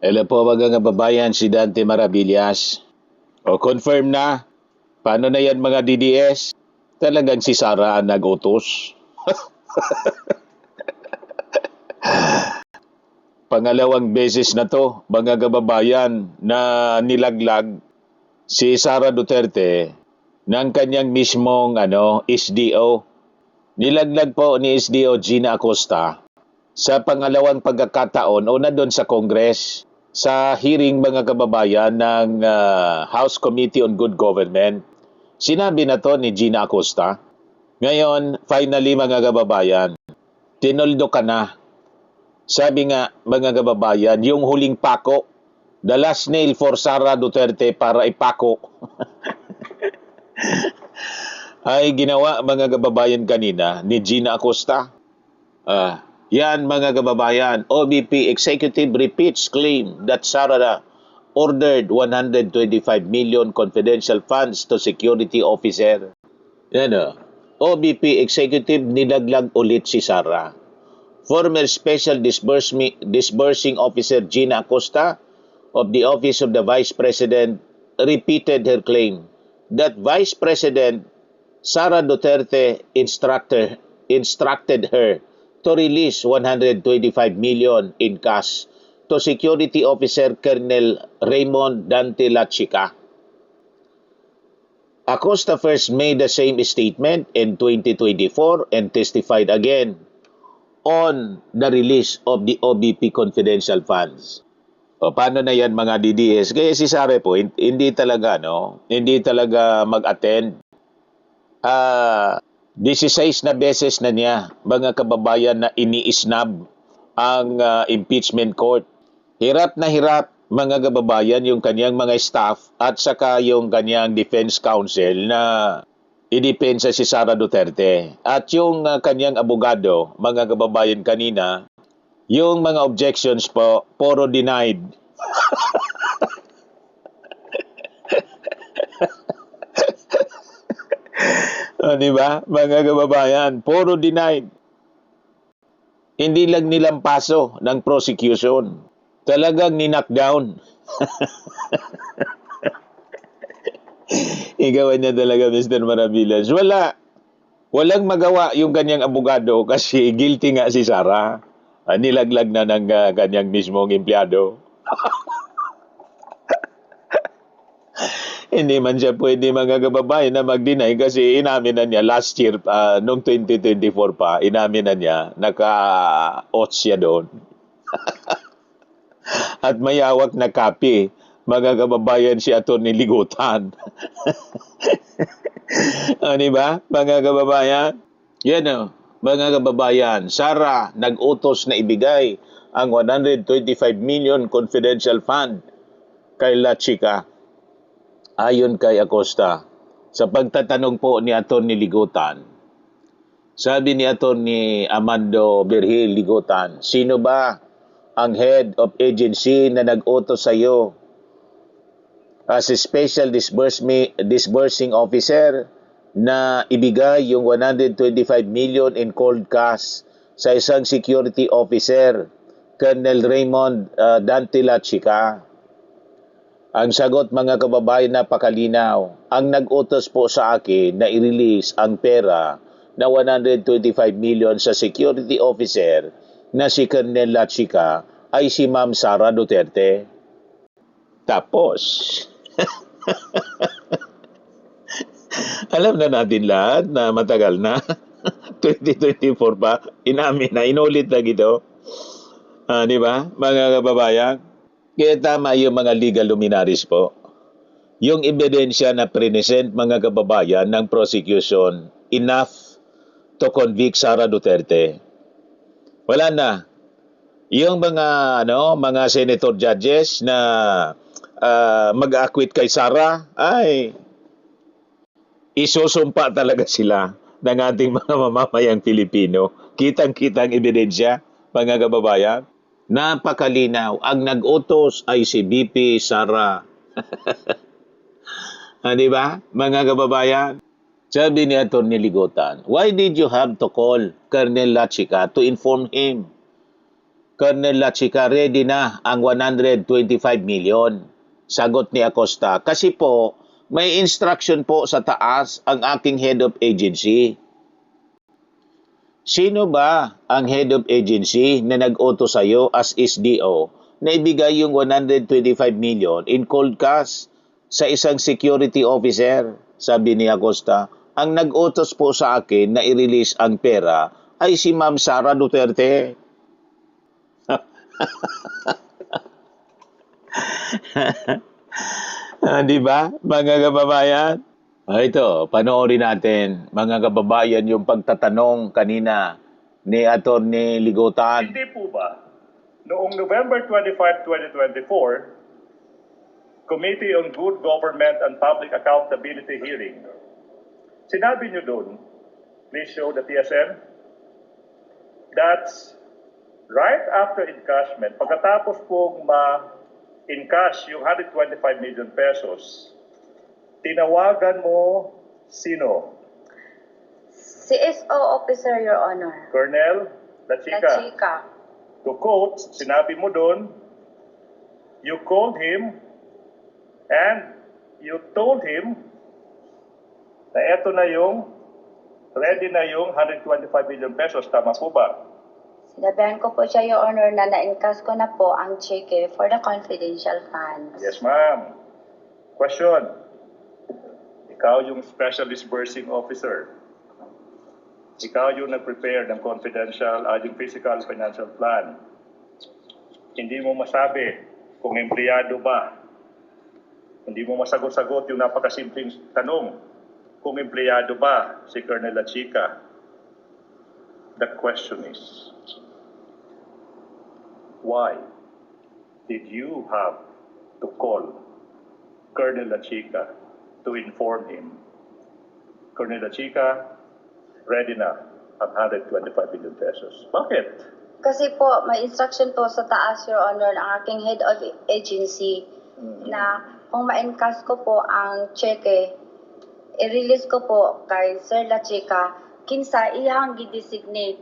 Hello po mga kababayan, si Dante Maravillas. O confirm na, paano na yan mga DDS? Talagang si Sara ang nag-utos. Pangalawang beses na to, mga kababayan, na nilaglag si Sara Duterte ng kanyang mismong SDO. Nilaglag po ni SDO Gina Acosta sa pangalawang pagkakataon o na doon sa Congress sa hearing mga kababayan ng House Committee on Good Government. Sinabi na to ni Gina Acosta. Ngayon, finally mga kababayan, tinuldo ka na. Sabi nga mga kababayan, yung huling pako, the last nail for Sara Duterte para ipako, ay ginawa mga kababayan kanina ni Gina Acosta. Yan mga kababayan, OBP executive repeats claim that Sara ordered 125 million confidential funds to security officer. Yan o. OBP executive nilaglag ulit si Sara. Former Special Disbursing Officer Gina Acosta of the Office of the Vice President repeated her claim that Vice President Sara Duterte instructed her to release 125 million in cash to Security Officer Colonel Raymond Dante Lachica. Acosta first made the same statement in 2024 and testified again on the release of the OBP confidential funds. O paano na yan mga DDS? Kaya si Sara po, hindi talaga mag-attend. 16 na beses na niya, mga kababayan, na iniisnab ang impeachment court. Hirap na hirap, mga kababayan, yung kanyang mga staff at saka yung kanyang defense counsel na idepensa si Sara Duterte. At yung kanyang abogado, mga kababayan, kanina, yung mga objections po, puro denied. Di ba? Mga kababayan, puro denied. Hindi lang nilampaso ng prosecution. Talagang ni-knockdown. Igawan niya talaga, Mr. Maravillas. Walang magawa yung kanyang abogado kasi guilty nga si Sara. Nilaglag na ng kanyang mismong empleyado. Hindi man siya pwede mga kababayan na mag-deny kasi inamin na niya last year, noong 2024 pa, inamin na niya, naka-oath siya doon. At mayawak na copy, mga kababayan, si Atty. Ligutan. Diba, mga kababayan? Yan o, mga kababayan, Sara nag-utos na ibigay ang 125 million confidential fund kay La Chica. Ayon kay Acosta, sa pagtatanong po ni Atty. Ligutan, sabi ni Atty. Amando Berhil Ligutan, sino ba ang head of agency na nag-utos sa iyo as a special disbursing officer na ibigay yung 125 million in cold cash sa isang security officer, Colonel Raymond Dante Lachica? Ang sagot, mga kababayan, napakalinaw. Ang nag-utos po sa akin na i-release ang pera na 125 million sa security officer na si Colonel Lachica ay si Ma'am Sara Duterte. Tapos, alam na natin lahat na matagal na. 2024 pa, inamin na, inulit na ito. Di ba, mga kababayan? Kaya tama yung mga legal luminaries po. Yung ebidensya na present, mga kababayan, ng prosecution, enough to convict Sara Duterte. Wala na. Yung mga senator judges na mag-acquit kay Sara, ay isusumpa talaga sila ng ating mga mamamayang Pilipino. Kitang-kitang ebidensya, mga kababayan. Napakalinaw. Ang nag-utos ay si BP Sara. Di ba, mga kababayan? Sabi ni Atty. Ligutan, why did you have to call Colonel Lachica to inform him? Colonel Lachica, ready na ang 125 million. Sagot ni Acosta. Kasi po, may instruction po sa taas ang aking head of agency. Sino ba ang head of agency na nag-utos sa'yo as SDO na ibigay yung 125 million in cold cash sa isang security officer? Sabi ni Acosta, ang nag-utos po sa akin na i-release ang pera ay si Ma'am Sara Duterte. Di ba, mga kababayan? Ito, panoorin natin, mga kababayan, yung pagtatanong kanina ni Atty. Ligotan. Hindi po ba, noong November 25, 2024, Committee on Good Government and Public Accountability hearing, sinabi nyo doon, please show the TSN, that's right after encashment, pagkatapos pong ma-encash yung 125 million pesos, tinawagan mo sino? CSO officer, Your Honor. Colonel Lachica. Lachica. To quote, sinabi mo doon, you called him and you told him na eto na yung, ready na yung 125 million pesos. Tama po ba? Sinabihan ko po siya, Your Honor, na na-encash ko na po ang cheque for the confidential funds. Yes, ma'am. Question. Ikaw yung special disbursing officer. Ikaw yung nag-prepare ng confidential, yung physical financial plan. Hindi mo masabi kung empleyado ba. Hindi mo masagot-sagot yung napakasimpleng tanong kung empleyado ba si Colonel Lachica. The question is, why did you have to call Colonel Lachica to inform him? Colonel Lachica, ready na ang 125 million pesos. Bakit? Kasi po, may instruction po sa taas, Your Honor, ng aking head of agency na kung ma-encash ko po ang cheque, i-release ko po kay Sir Lachica, kinsa iyang gi-designate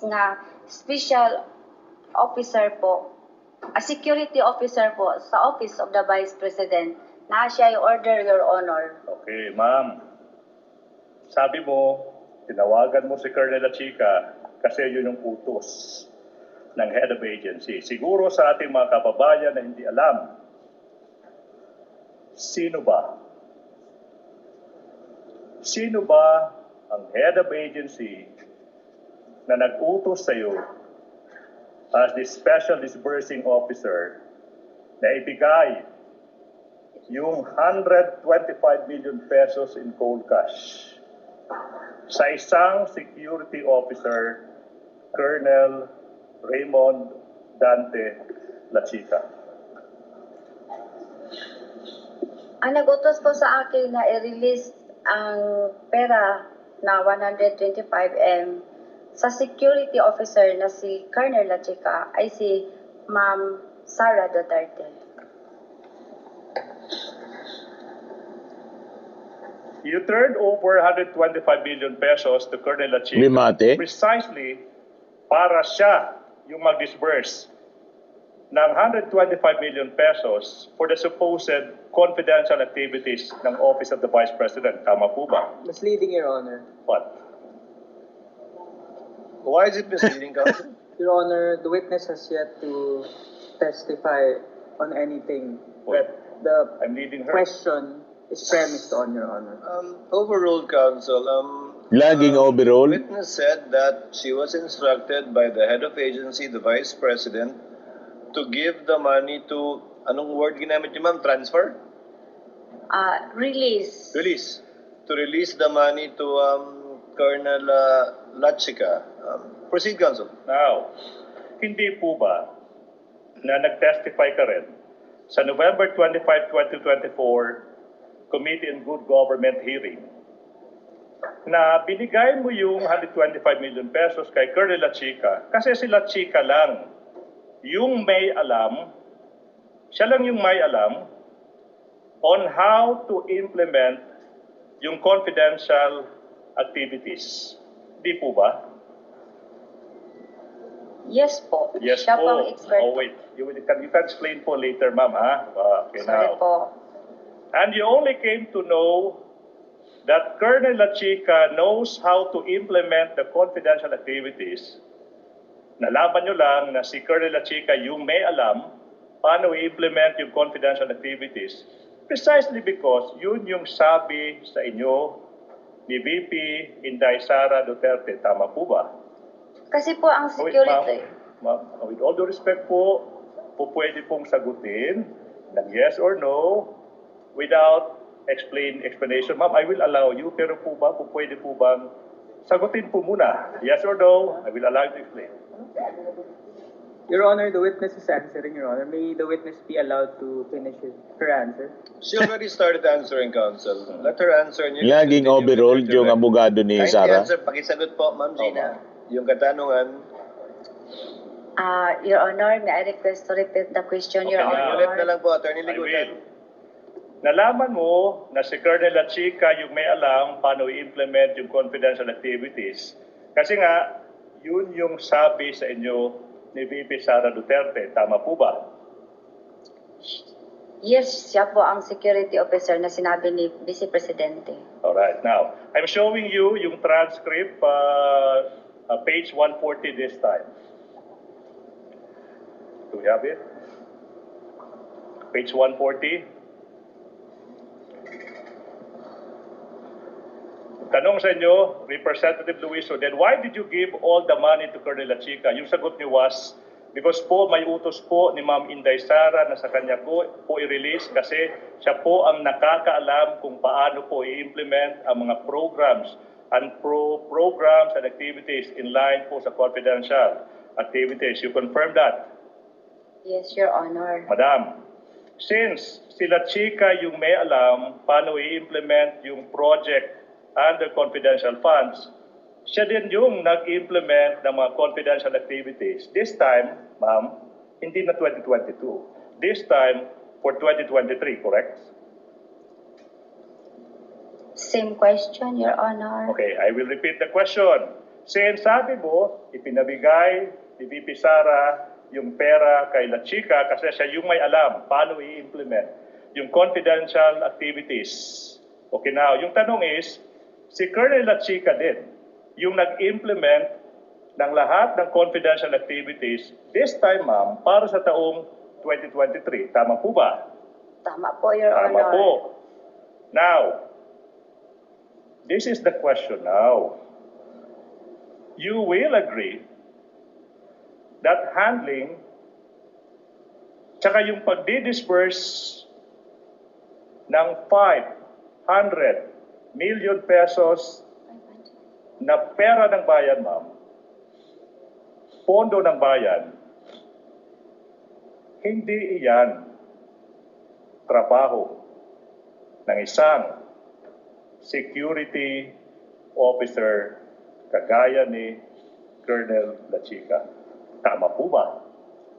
nga special officer po, a security officer po sa Office of the Vice President na siya i-order, Your Honor. Okay, ma'am. Sabi mo, tinawagan mo si Colonel Lachica kasi yun yung utos ng head of agency. Siguro sa ating mga kababayan na hindi alam, sino ba? Sino ba ang head of agency na nag-utos sa iyo as the special disbursing officer na ibigay yung 125 million pesos in cold cash sa isang security officer, Colonel Raymond Dante Lachica? Ang nag-utos po sa akin na i-release ang pera na 125M sa security officer na si Colonel Lachica ay si Ma'am Sara Duterte. You turned over 125 million pesos to Colonel Lachica Limate. precisely para siya yung mag-disburse ng 125 million pesos for the supposed confidential activities ng Office of the Vice President. Tama po ba? Misleading, Your Honor. What? Why is it misleading, Counsel? Your Honor, the witness has yet to testify on anything. But the I'm leading her. question is premised on, Your Honor. Overruled, Counsel. Laging overall. Witness said that she was instructed by the head of agency, the Vice President, to give the money to, anong word ginamit niyo, ma'am? Transfer? Release. Release. To release the money to Colonel Lachica. Proceed, Counsel. Now, hindi po ba na nag-testify ka rin sa November 25, 2024 Committee on Good Government hearing na binigay mo yung 125 million pesos kay Colonel Lachica kasi si Lachica lang yung may alam, siya lang yung may alam on how to implement yung confidential activities. Di po ba? Yes po. Yes Siya po. po ang expert. Oh, wait. You can explain po later, ma'am, ha? Okay, Sorry now. po. And you only came to know that Colonel La Chica knows how to implement the confidential activities. Nalaman nyo lang na si Colonel La Chica yung may alam paano i-implement yung confidential activities precisely because yun yung sabi sa inyo ni VP Inday Sara Duterte. Tama po ba? Kasi po ang security. Ma'am, with all due respect po, pwede pong sagutin ng yes or no without explanation. Ma'am, I will allow you, pero pwede po bang sagutin po muna? Yes or no? I will allow you to explain. Your Honor, the witness is answering, Your Honor. May the witness be allowed to finish her answer? She already started answering, counsel. Let her answer. And you can Laging continue overruled with your yung direct. abogado ni Kindly Sara. answer. Pakisagot po, Ma'am Gina. Yung katanungan. Your Honor, may I request to repeat the question, Your Okay, Honor? Ulit na lang po, Attorney I will. Ligutan. Nalaman mo na si Colonel La Chica yung may alam paano i-implement yung confidential activities. Kasi nga, yun yung sabi sa inyo ni VP Sara Duterte. Tama po ba? Yes, siya po ang security officer na sinabi ni Vice Presidente. Alright, now, I'm showing you yung transcript, page 140 this time. Do we have it? Page 140. Tanong sa inyo, Representative Luiso, then why did you give all the money to Colonel La Chica? Yung sagot niyo was, because po may utos po ni Ma'am Inday Sara na sa kanya po i-release kasi siya po ang nakakaalam kung paano po i-implement ang mga programs and activities in line po sa confidential activities. You confirm that? Yes, Your Honor. Madam, since sila Chica yung may alam paano i-implement yung project under confidential funds, siya din yung nag-implement ng mga confidential activities. This time, ma'am, hindi na 2022. This time, for 2023, correct? Same question, Your Honor. Okay, I will repeat the question. Since sabi mo, ipinabigay ni VP Sara yung pera kay La Chica kasi siya yung may alam paano i-implement yung confidential activities. Okay, now, yung tanong is, si Colonel La Chica din, yung nag-implement ng lahat ng confidential activities, this time, ma'am, para sa taong 2023. Tama po ba? Tama po, Your Tama Honor. po. Now, this is the question now. You will agree that handling tsaka yung pagdi-disperse ng 500 million pesos na pera ng bayan, ma'am, pondo ng bayan, hindi iyan trabaho ng isang security officer kagaya ni Colonel La Chica. Tama po ba?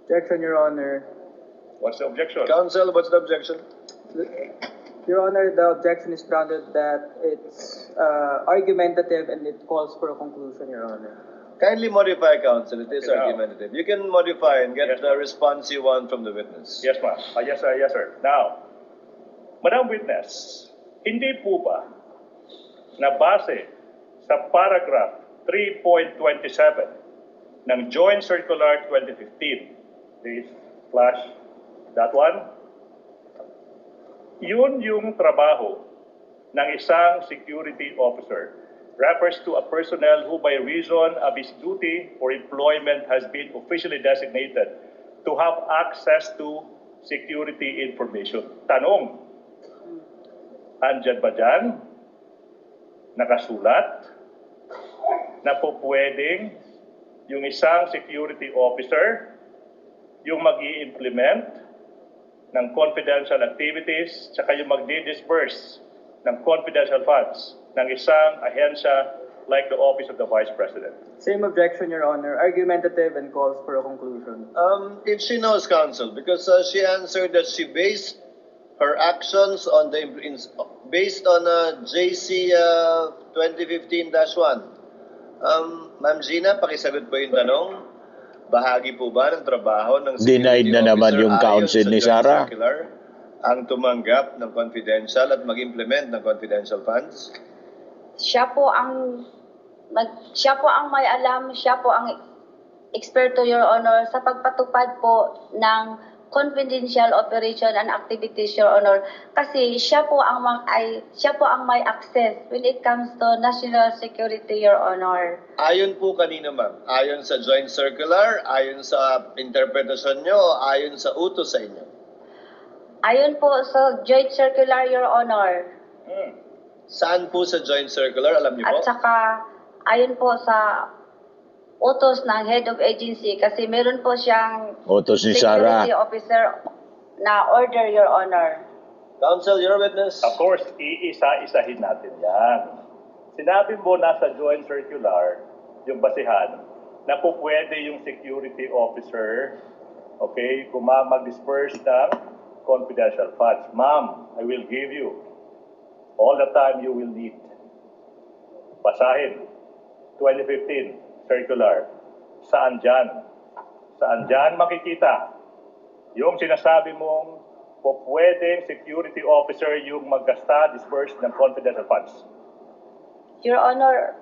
Objection, Your Honor. What's the objection? Counsel, what's the objection? Your Honor, the objection is grounded that it's argumentative and it calls for a conclusion, Your Honor. Kindly modify, counsel. It is Okay, now. argumentative. You can modify and get Yes, the ma'am. response you want from the witness. Yes, ma'am. Yes, sir. Now, Madam Witness, hindi po ba na base sa paragraph 3.27 ng Joint Circular 2015, please flash that one, yun yung trabaho ng isang security officer refers to a personnel who by reason of his duty or employment has been officially designated to have access to security information. Tanong, andyan ba dyan nakasulat na po pwedeng yung isang security officer yung mag-i-implement ng confidential activities tsaka yung mag-disperse ng confidential funds ng isang ahensya like the Office of the Vice President? Same objection, Your Honor. Argumentative and calls for a conclusion. If she knows, counsel, because she answered that she based her actions on based on JC 2015-1. Ma'am Gina, pakisagot po yung tanong. bahagi po ba ng trabaho ng Denied security na naman officer yung ayon counsel sa ni joint Sara. circular ang tumanggap ng confidential at mag-implement ng confidential funds? Siya po ang may alam, siya po ang eksperto, Your Honor, sa pagpatupad po ng confidential operation and activities, Your Honor. Kasi siya po ang may access when it comes to national security, Your Honor. Ayon po kanino, ma'am? Ayon sa joint circular, ayon sa interpretasyon nyo, ayon sa utos sa inyo? Ayon po sa joint circular, Your Honor. Saan po sa joint circular? Alam niyo po? At saka ayon po sa utos ng head of agency kasi meron po siyang Utos ni Sara. security officer na order, Your Honor. Counsel, your witness. Of course, iisa-isahin natin yan. Sinabi mo nasa joint circular, yung basihan, na po pwede yung security officer, okay, mag-disperse ng confidential funds. Ma'am, I will give you all the time you will need. Basahin. 2015 circular. Saan dyan? Saan dyan makikita yung sinasabi mong po pwedeng security officer yung maggasta, disperse ng confidential funds? Your Honor,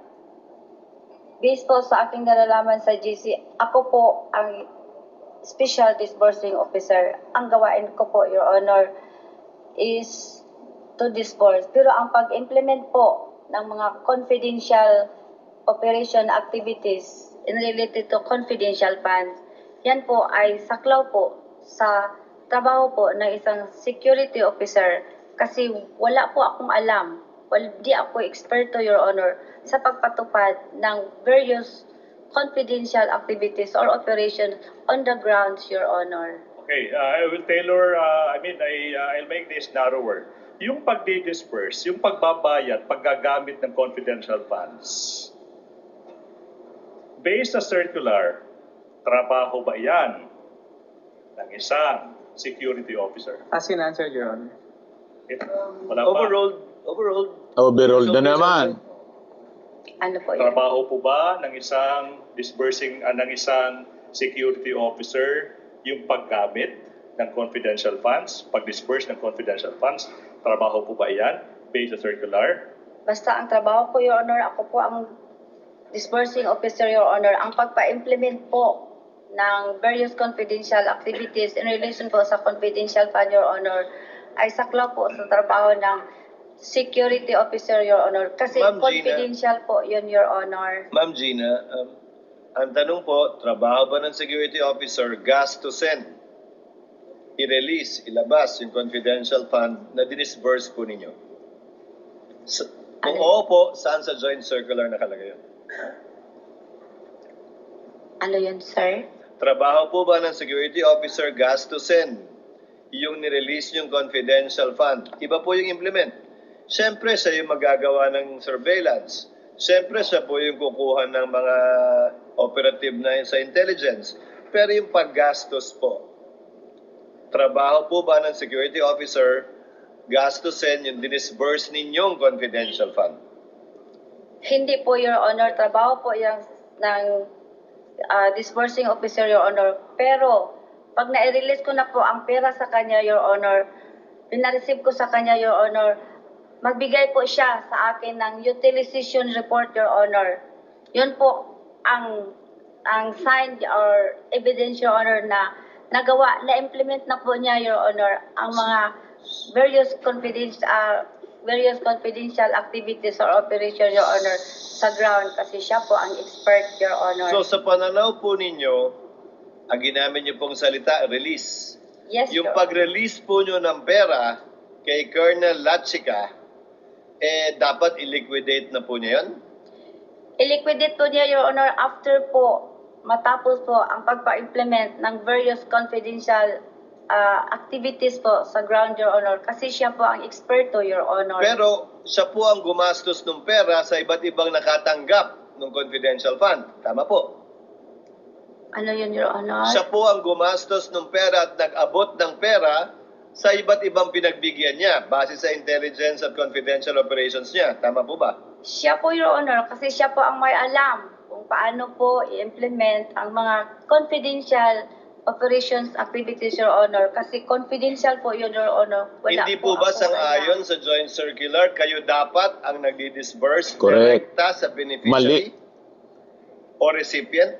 based po sa aking nalalaman sa GC, ako po ang special disbursing officer. Ang gawain ko po, Your Honor, is to disburse. Pero ang pag-implement po ng mga confidential operation activities in related to confidential funds, yan po ay saklaw po sa trabaho po ng isang security officer kasi wala po akong alam, di ako eksperto, Your Honor, sa pagpatupad ng various confidential activities or operations on the grounds, Your Honor. Okay, I will tailor, I'll make this narrower. Yung pag-disperse, yung pagbabayad, paggagamit ng confidential funds, based sa circular, trabaho ba yan ng isang security officer? As in answered, Your Honor. Wala pa. Overruled. Overruled na naman. Ano po yun? Trabaho po ba ng isang ng isang security officer yung paggamit ng confidential funds, pag-disperse ng confidential funds? Trabaho po ba yan based sa circular? Basta ang trabaho ko, Your Honor, ako po ang disbursing officer, Your Honor, ang pagpa-implement po ng various confidential activities in relation po sa confidential fund, Your Honor, ay saklaw po sa trabaho ng security officer, Your Honor. Kasi Ma'am Gina. confidential po yun, Your Honor. Ma'am Gina, ang tanong po, trabaho ba ng security officer gastusin, i-release, ilabas yung confidential fund na dinisburse po ninyo? Kung oo po, saan sa joint circular nakalagay yun? Ano yun, sir? Trabaho po ba ng security officer gastusin yung nirelease yung confidential fund? Iba po yung implement. Siyempre, siya yung magagawa ng surveillance. Siyempre, siya po yung kukuha ng mga operative na sa intelligence. Pero yung paggastos po, trabaho po ba ng security officer gastusin yung dinisburse ninyong confidential fund? Hindi po, Your Honor. Trabaho po yung ng disbursing officer, Your Honor. Pero, pag na-release ko na po ang pera sa kanya, Your Honor, pinareceive ko sa kanya, Your Honor, magbigay po siya sa akin ng utilization report, Your Honor. Yun po ang signed or evidence, Your Honor, na nagawa, na-implement na po niya, Your Honor, ang mga various confidential activities or operation, Your Honor, sa ground kasi siya po ang expert, Your Honor. So sa pananaw po ninyo, ang ginamit niyo pong salita, release. Yes, Yung Your pag-release po nyo ng pera kay Colonel Lachica, dapat i-liquidate na po niya yun? I-liquidate po niya, Your Honor, after po matapos po ang pagpa-implement ng various confidential activities po sa ground, Your Honor, kasi siya po ang eksperto, Your Honor. Pero siya po ang gumastos ng pera sa iba't ibang nakatanggap ng confidential fund. Tama po. Ano yun, Your Honor? Siya po ang gumastos ng pera at nag-abot ng pera sa iba't ibang pinagbigyan niya base sa intelligence at confidential operations niya. Tama po ba? Siya po, Your Honor, kasi siya po ang may alam kung kung paano po i-implement ang mga confidential operations activities, Your Honor. Kasi confidential po yun, Your Honor. Wala Hindi po ba akong sang-ayon alam. sa joint circular, kayo dapat ang nagdi-disburse Correct. direkta sa beneficiary o recipient?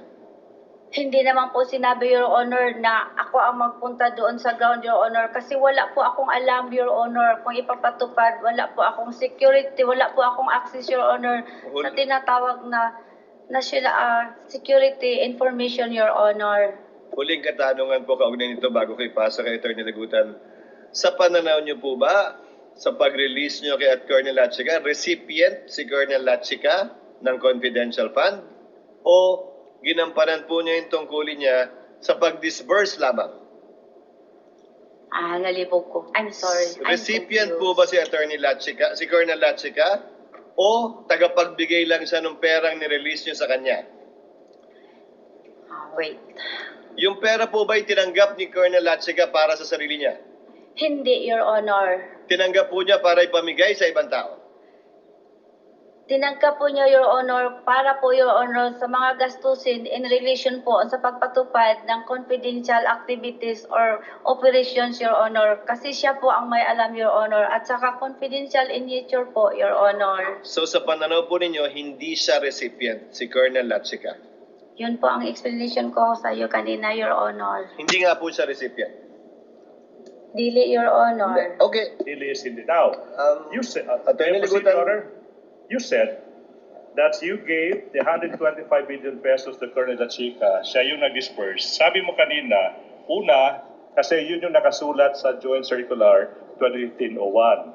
Hindi naman po sinabi, Your Honor, na ako ang magpunta doon sa ground, Your Honor. Kasi wala po akong alam, Your Honor, kung ipapatupad. Wala po akong security, wala po akong access, Your Honor, sa tinatawag na national security information, Your Honor. Huling katanungan po kaugnay nito bago kay ipasa kay Atty. Lagutan. Sa pananaw niyo po ba, sa pag-release niyo kay Colonel Lachica, recipient si Colonel Lachica ng confidential fund o ginampanan po niya yung tungkulin niya sa pag-disburse lamang? Nalibog ko. I'm sorry. I'm Recipient po confused. ba si Attorney Lachica, si Colonel Lachica, o tagapagbigay lang siya ng perang nirelease niyo sa kanya? Wait. Yung pera po ba tinanggap ni Colonel Lachica para sa sarili niya? Hindi, Your Honor. Tinanggap po niya para ipamigay sa ibang tao? Tinangka po niya, Your Honor, para po, Your Honor, sa mga gastusin in relation po sa pagpatupad ng confidential activities or operations, Your Honor. Kasi siya po ang may alam, Your Honor, at saka confidential in nature po, Your Honor. So sa pananaw po ninyo, hindi siya recipient, si Colonel Lachica? Yun po ang explanation ko sa iyo kanina, Your Honor. Hindi nga po siya recipient? Dili, Your Honor. Okay. Really is hindi. Now, you said, Attorney Proceed, Lagutan. Your Honor. You said that you gave the 125 million pesos to Colonel Lachica. Siya yung nag-disperse. Sabi mo kanina, una, kasi yun yung nakasulat sa Joint Circular 2015-01.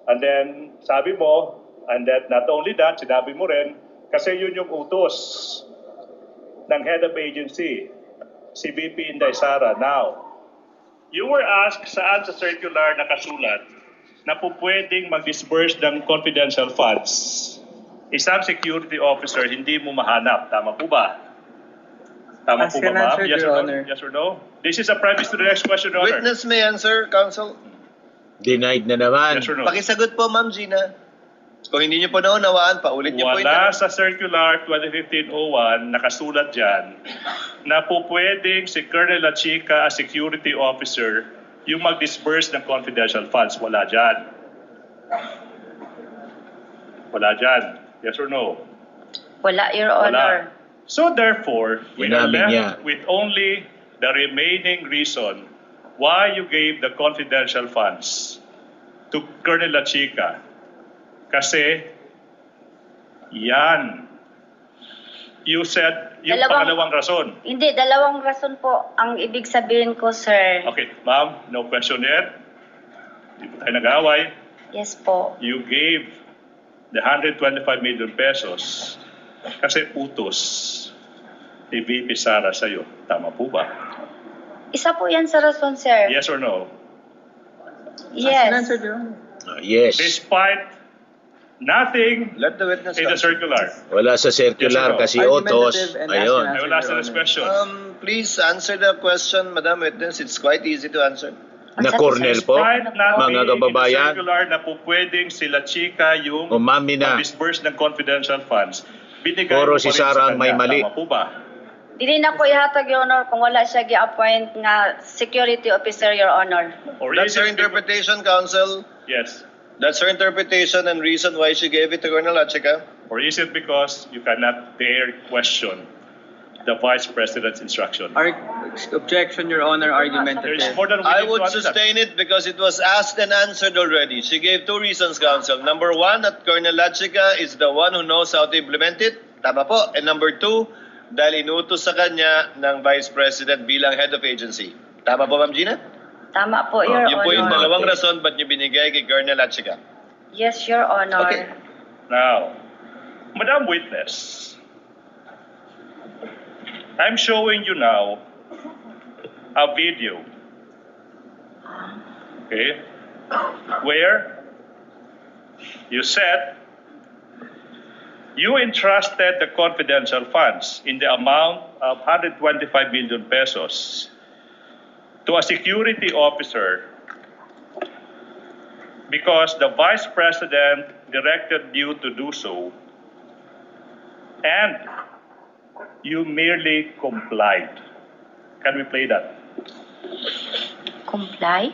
And then, sabi mo, and that not only that, sinabi mo rin, kasi yun yung utos ng head of agency, si VP Inday Sara. Now, you were asked saan sa circular nakasulat na po pwedeng mag-disburse ng confidential funds. Isang security officer, hindi mo mahanap. Tama po ba? Tama Ask po ba, and ma'am? answer, Yes Your or no? Honor. Yes or no? This is a premise to the next question, Your Honor. Witness may answer, counsel. Denied na naman. Yes or no? Pakisagot po, Ma'am Gina. Kung hindi niyo po naunawaan, paulit niyo po Wala ito. sa Circular 2015-01 nakasulat dyan na po pwedeng si Colonel Lachica as security officer yung mag-disburse ng confidential funds. Wala dyan. Wala dyan. Yes or no? Wala, Your Honor. Wala. So therefore, we are Inamin left niya. with only the remaining reason why you gave the confidential funds to Colonel Lachica. Kasi yan. You said yung pangalawang rason. Hindi, dalawang rason po ang ibig sabihin ko, sir. Okay, ma'am, no question yet. Hindi po tayo nag-away. Yes po. You gave the 125 million pesos kasi utos ni VP Sara sa'yo. Tama po ba? Isa po yan sa rason, sir. Yes or no? Ask and Yes. answer, Your Honor. Yes. Despite nothing Let the witness in the answer. circular. Wala sa circular Yes, kasi Argumentative utos. and Ayun. ask Ay, and wala answer, sa Your next Honor. question. Please answer the question, Madam Witness. It's quite easy to answer. Na Cornel po, Despite nothing mga kababayan, in the circular na po pwedeng sila Chica yung umami na. disburse ng confidential funds, binigay Puro mo pa si rin Sara sa ang may kanya. mali. Tama po ba? Dili na ko ihatag, Your Honor, kung wala siya gi-appoint nga security officer, Your Honor. Or That's is her it because- interpretation, counsel. Yes. That's her interpretation and reason why she gave it to Colonel Lachica. Or is it because you cannot dare question the Vice President's instruction? Objection, Your Honor, There is argumentative. more than I willing would to answer that. sustain it because it was asked and answered already. She gave two reasons, counsel. Number one, that Colonel Lachica is the one who knows how to implement it. Tama po. And number two, dahil inutos sa kanya ng Vice President bilang head of agency. Tama po, Ma'am Gina? Tama po, Your Yun po yung Honor. dalawang rason ba't niyo binigay kay Colonel Lachica. Yes, Your Honor. Okay. Now, Madam Witness, I'm showing you now a video, okay, where you said you entrusted the confidential funds in the amount of 125 million pesos to a security officer because the Vice President directed you to do so, and You merely complied. Can we play that? Comply?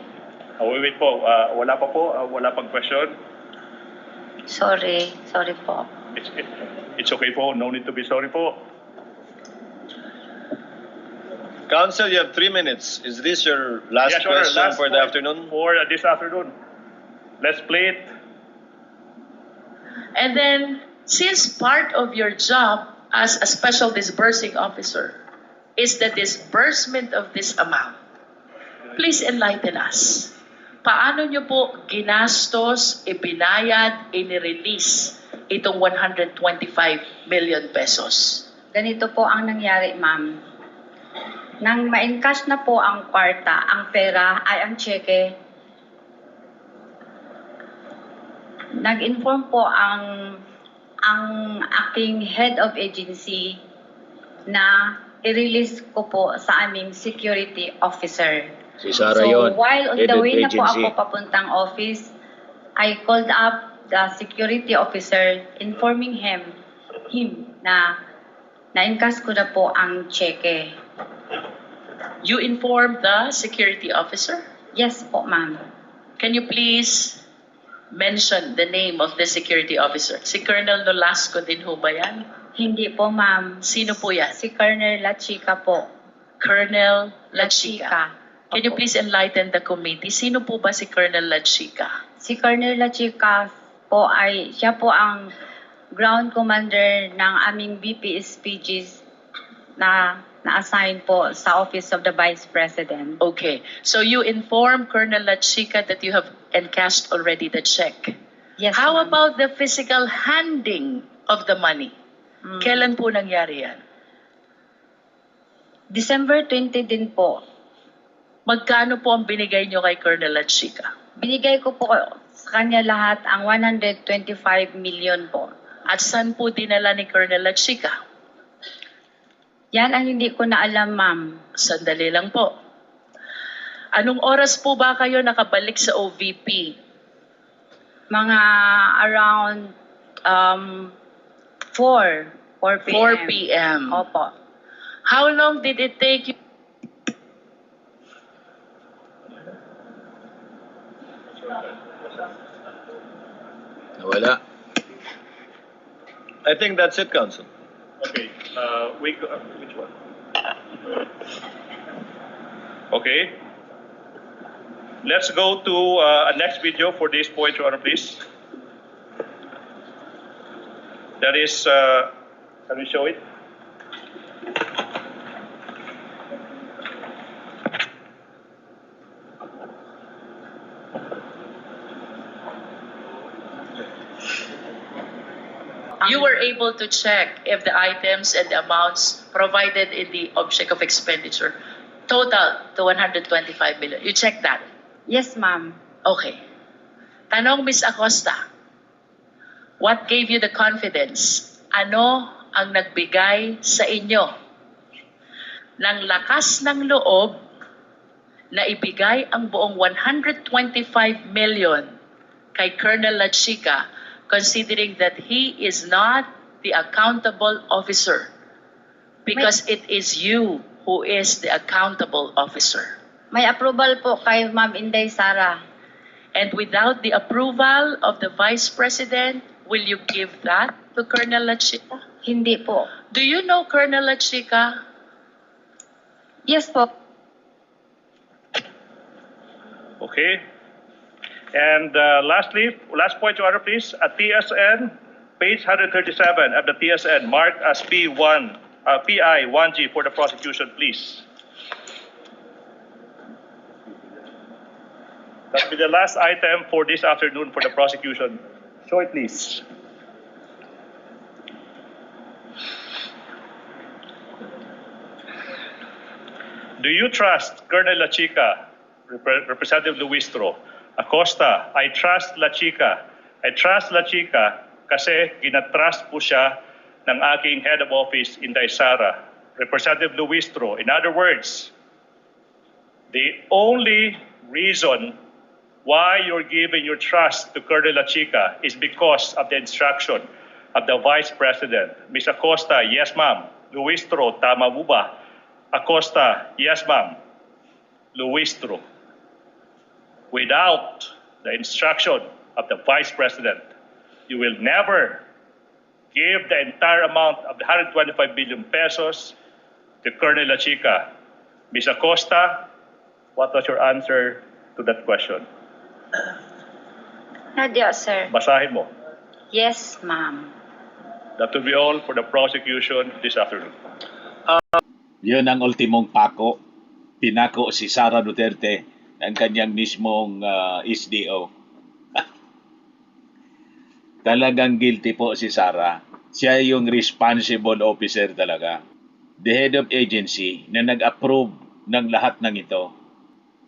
Wait po. Wala pa po. Wala pang question. Sorry po. It's okay po. No need to be sorry po. Council, you have 3 minutes. Is this your last Yes, Your Honor, question last for the point afternoon? For this afternoon. Let's play it. And then, since part of your job as a special disbursing officer is the disbursement of this amount, please enlighten us. Paano nyo po ginastos, ibinayad, inirelease itong 125 million pesos? Ganito po ang nangyari, ma'am. Nang ma-encash na po ang kwarta, ang pera ay ang cheque, nag-inform po ang aking head of agency na i-release ko po sa aming security officer. Si Sarah So yon, while on head the of way na po agency. ako papuntang office, I called up the security officer informing him na na-encash ko na po ang cheque. You informed the security officer? Yes po, ma'am. Can you please mention the name of the security officer? Si Colonel Nolasco din ho ba yan? Hindi po, ma'am. Sino po yan? Si Colonel La Chica po. Colonel Lachica. Can you Opo. please enlighten the committee? Sino po ba si Colonel Lachica? Si Colonel La Chica po siya po ang ground commander ng aming BPSPGs na na-assign po sa Office of the Vice President. Okay. So you informed Colonel Lachica that you have encashed already the check. Yes, How ma'am. about the physical handing of the money? Kailan po nangyari yan? December 20 din po. Magkano po ang binigay nyo kay Colonel Lachica? Binigay ko po sa kanya lahat ang 125 million po. At saan po dinala ni Colonel Lachica? Yan ang hindi ko na alam, ma'am. Sandali lang po. Anong oras po ba kayo nakabalik sa OVP? Mga around 4 p.m. 4 p.m. Opo. How long did it take you? Nawala. I think that's it, Council. Okay. Which one? Okay. Let's go to a next video for this point, Your Honor, please. That is, can we show it? You were able to check if the items and the amounts provided in the object of expenditure total to 125 million. You checked that? Yes, ma'am. Okay. Tanong, Ms. Acosta, what gave you the confidence? Ano ang nagbigay sa inyo ng lakas ng loob na ibigay ang buong 125 million kay Colonel Lachica, considering that he is not the accountable officer, because it is you who is the accountable officer? May approval po kay Ma'am Inday Sara. And without the approval of the Vice President, will you give that to Colonel Lachica? Hindi po. Do you know Colonel Lachica? Yes po. Okay. And lastly, last point, Your Honor, please. At TSN, page 137 of the TSN, marked as P1, PI 1G for the prosecution, please. That will be the last item for this afternoon for the prosecution. Show it, please. Do you trust Colonel Lachica, Representative Luistro, Acosta? I trust Lachica. I trust Lachica kasi ginatrust po siya ng aking head of office, Inday Sara. Representative Luistro, in other words, the only reason why you're giving your trust to Colonel Lachica is because of the instruction of the Vice President. Ms. Acosta, yes, ma'am. Luistro, tama mo ba? Acosta, yes ma'am. Luistro. Without the instruction of the Vice President, you will never give the entire amount of the 125 billion pesos to Colonel Lachica. Ms. Acosta, what was your answer to that question? Nadia, sir. Basahin mo. Yes, ma'am. That will be all for the prosecution this afternoon. Yun ang ultimong pako. Pinako si Sara Duterte ng kanyang mismong SDO. Talagang guilty po si Sara. Siya yung responsible officer talaga. The head of agency na nag-approve ng lahat ng ito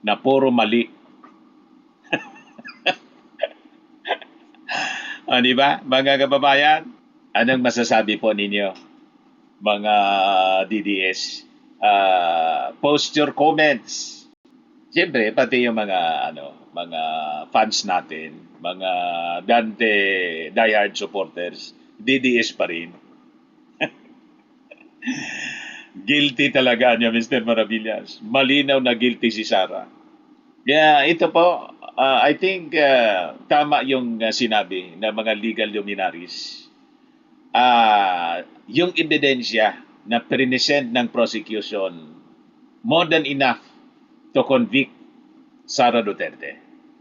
na puro mali. Di ba, mga kababayan? Anong masasabi po ninyo, mga DDS? Post your comments. Siyempre, pati yung mga fans natin, mga Dante diehard supporters, DDS pa rin. Guilty talaga niya, Mr. Maravillas. Malinaw na guilty si Sara. Yeah, ito po, I think tama yung sinabi ng mga legal luminaries. Yung ebidensya na present ng prosecution more than enough to convict Sara Duterte.